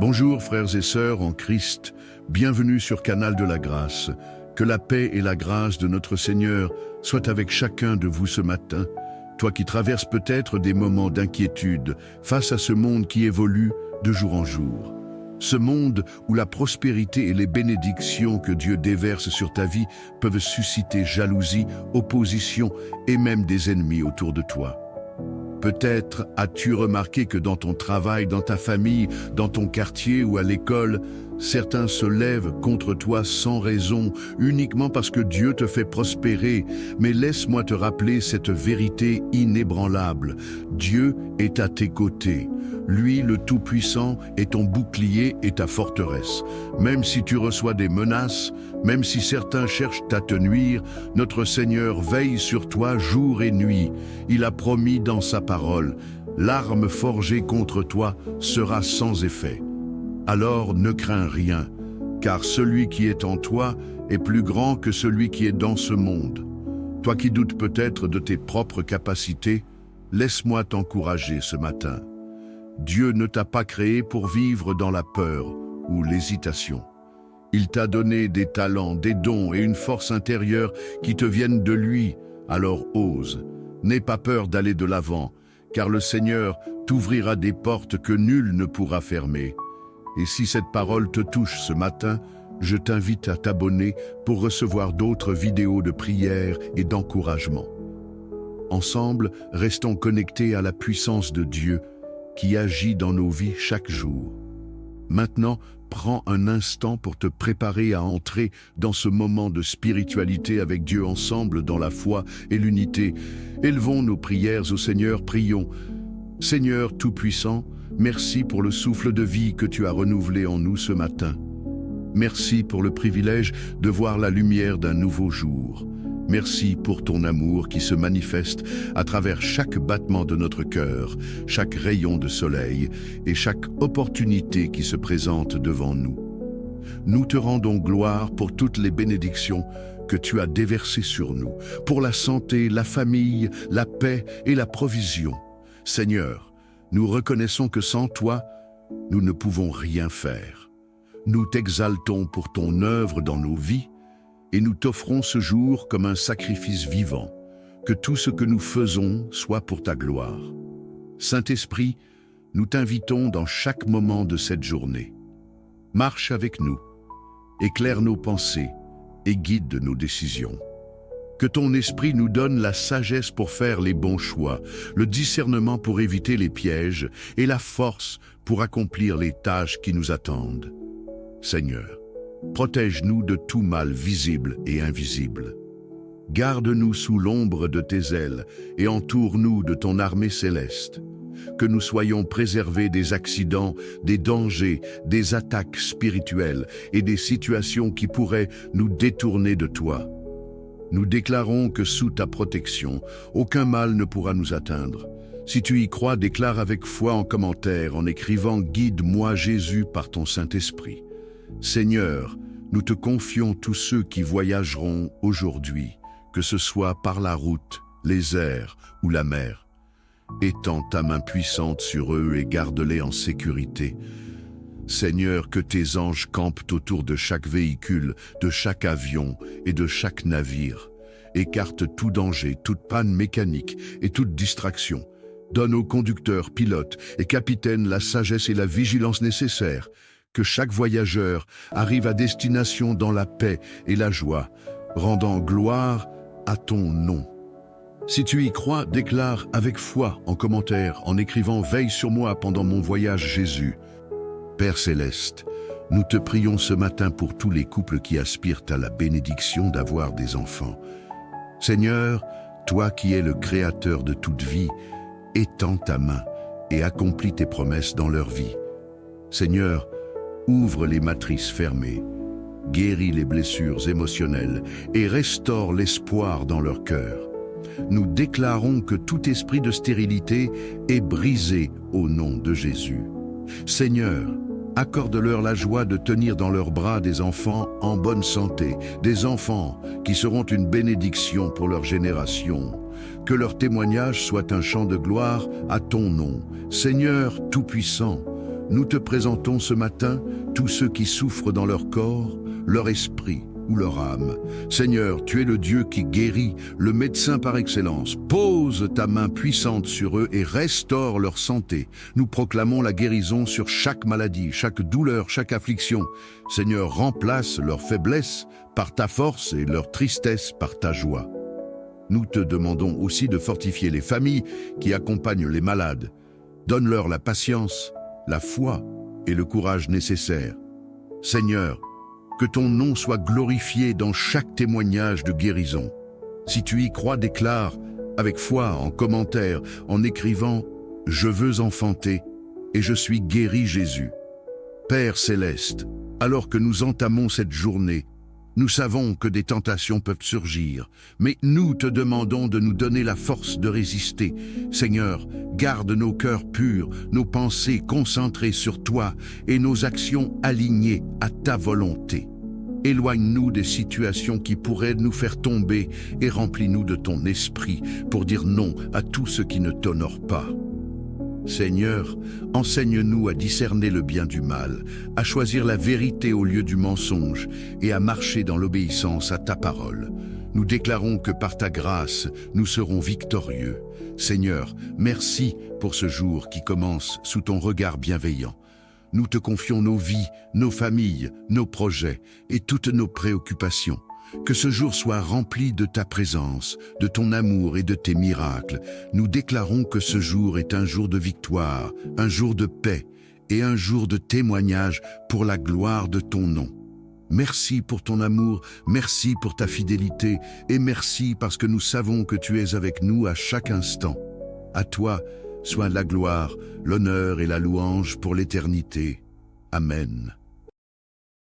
Bonjour frères et sœurs en Christ, bienvenue sur Canal de la Grâce. Que la paix et la grâce de notre Seigneur soient avec chacun de vous ce matin. Toi qui traverses peut-être des moments d'inquiétude face à ce monde qui évolue de jour en jour. Ce monde où la prospérité et les bénédictions que Dieu déverse sur ta vie peuvent susciter jalousie, opposition et même des ennemis autour de toi. Peut-être as-tu remarqué que dans ton travail, dans ta famille, dans ton quartier ou à l'école, certains se lèvent contre toi sans raison, uniquement parce que Dieu te fait prospérer. Mais laisse-moi te rappeler cette vérité inébranlable. Dieu est à tes côtés. Lui, le Tout-Puissant, est ton bouclier et ta forteresse. Même si tu reçois des menaces, même si certains cherchent à te nuire, notre Seigneur veille sur toi jour et nuit. Il a promis dans sa parole, l'arme forgée contre toi sera sans effet. Alors ne crains rien, car celui qui est en toi est plus grand que celui qui est dans ce monde. Toi qui doutes peut-être de tes propres capacités, laisse-moi t'encourager ce matin. Dieu ne t'a pas créé pour vivre dans la peur ou l'hésitation. Il t'a donné des talents, des dons et une force intérieure qui te viennent de lui, alors ose. N'aie pas peur d'aller de l'avant, car le Seigneur t'ouvrira des portes que nul ne pourra fermer. Et si cette parole te touche ce matin, je t'invite à t'abonner pour recevoir d'autres vidéos de prière et d'encouragement. Ensemble, restons connectés à la puissance de Dieu qui agit dans nos vies chaque jour. Maintenant, prends un instant pour te préparer à entrer dans ce moment de spiritualité avec Dieu ensemble dans la foi et l'unité. Élevons nos prières au Seigneur, prions. Seigneur Tout-Puissant, merci pour le souffle de vie que tu as renouvelé en nous ce matin. Merci pour le privilège de voir la lumière d'un nouveau jour. Merci pour ton amour qui se manifeste à travers chaque battement de notre cœur, chaque rayon de soleil et chaque opportunité qui se présente devant nous. Nous te rendons gloire pour toutes les bénédictions que tu as déversées sur nous, pour la santé, la famille, la paix et la provision. Seigneur, nous reconnaissons que sans toi, nous ne pouvons rien faire. Nous t'exaltons pour ton œuvre dans nos vies et nous t'offrons ce jour comme un sacrifice vivant, que tout ce que nous faisons soit pour ta gloire. Saint-Esprit, nous t'invitons dans chaque moment de cette journée. Marche avec nous, éclaire nos pensées et guide nos décisions. Que ton esprit nous donne la sagesse pour faire les bons choix, le discernement pour éviter les pièges et la force pour accomplir les tâches qui nous attendent. Seigneur, protège-nous de tout mal visible et invisible. Garde-nous sous l'ombre de tes ailes et entoure-nous de ton armée céleste. Que nous soyons préservés des accidents, des dangers, des attaques spirituelles et des situations qui pourraient nous détourner de toi. Nous déclarons que sous ta protection, aucun mal ne pourra nous atteindre. Si tu y crois, déclare avec foi en commentaire en écrivant « Guide-moi Jésus par ton Saint-Esprit ». Seigneur, nous te confions tous ceux qui voyageront aujourd'hui, que ce soit par la route, les airs ou la mer. Étends ta main puissante sur eux et garde-les en sécurité. Seigneur, que tes anges campent autour de chaque véhicule, de chaque avion et de chaque navire. Écarte tout danger, toute panne mécanique et toute distraction. Donne aux conducteurs, pilotes et capitaines la sagesse et la vigilance nécessaires. Que chaque voyageur arrive à destination dans la paix et la joie, rendant gloire à ton nom. Si tu y crois, déclare avec foi en commentaire en écrivant « Veille sur moi pendant mon voyage Jésus ». Père Céleste, nous te prions ce matin pour tous les couples qui aspirent à la bénédiction d'avoir des enfants. Seigneur, toi qui es le Créateur de toute vie, étends ta main et accomplis tes promesses dans leur vie. Seigneur, ouvre les matrices fermées, guéris les blessures émotionnelles et restaure l'espoir dans leur cœur. Nous déclarons que tout esprit de stérilité est brisé au nom de Jésus. Seigneur, accorde-leur la joie de tenir dans leurs bras des enfants en bonne santé, des enfants qui seront une bénédiction pour leur génération. Que leur témoignage soit un chant de gloire à ton nom. Seigneur Tout-Puissant, nous te présentons ce matin tous ceux qui souffrent dans leur corps, leur esprit ou leur âme. Seigneur, tu es le Dieu qui guérit, le médecin par excellence. Pose ta main puissante sur eux et restaure leur santé. Nous proclamons la guérison sur chaque maladie, chaque douleur, chaque affliction. Seigneur, remplace leur faiblesse par ta force et leur tristesse par ta joie. Nous te demandons aussi de fortifier les familles qui accompagnent les malades. Donne-leur la patience, la foi et le courage nécessaires. Seigneur, que ton nom soit glorifié dans chaque témoignage de guérison. Si tu y crois, déclare avec foi en commentaire, en écrivant « Je veux enfanter et je suis guéri Jésus ». Père céleste, alors que nous entamons cette journée, nous savons que des tentations peuvent surgir, mais nous te demandons de nous donner la force de résister. Seigneur, garde nos cœurs purs, nos pensées concentrées sur toi et nos actions alignées à ta volonté. Éloigne-nous des situations qui pourraient nous faire tomber et remplis-nous de ton esprit pour dire non à tout ce qui ne t'honore pas. Seigneur, enseigne-nous à discerner le bien du mal, à choisir la vérité au lieu du mensonge et à marcher dans l'obéissance à ta parole. Nous déclarons que par ta grâce, nous serons victorieux. Seigneur, merci pour ce jour qui commence sous ton regard bienveillant. Nous te confions nos vies, nos familles, nos projets et toutes nos préoccupations. Que ce jour soit rempli de ta présence, de ton amour et de tes miracles. Nous déclarons que ce jour est un jour de victoire, un jour de paix et un jour de témoignage pour la gloire de ton nom. Merci pour ton amour, merci pour ta fidélité et merci parce que nous savons que tu es avec nous à chaque instant. À toi soit la gloire, l'honneur et la louange pour l'éternité. Amen.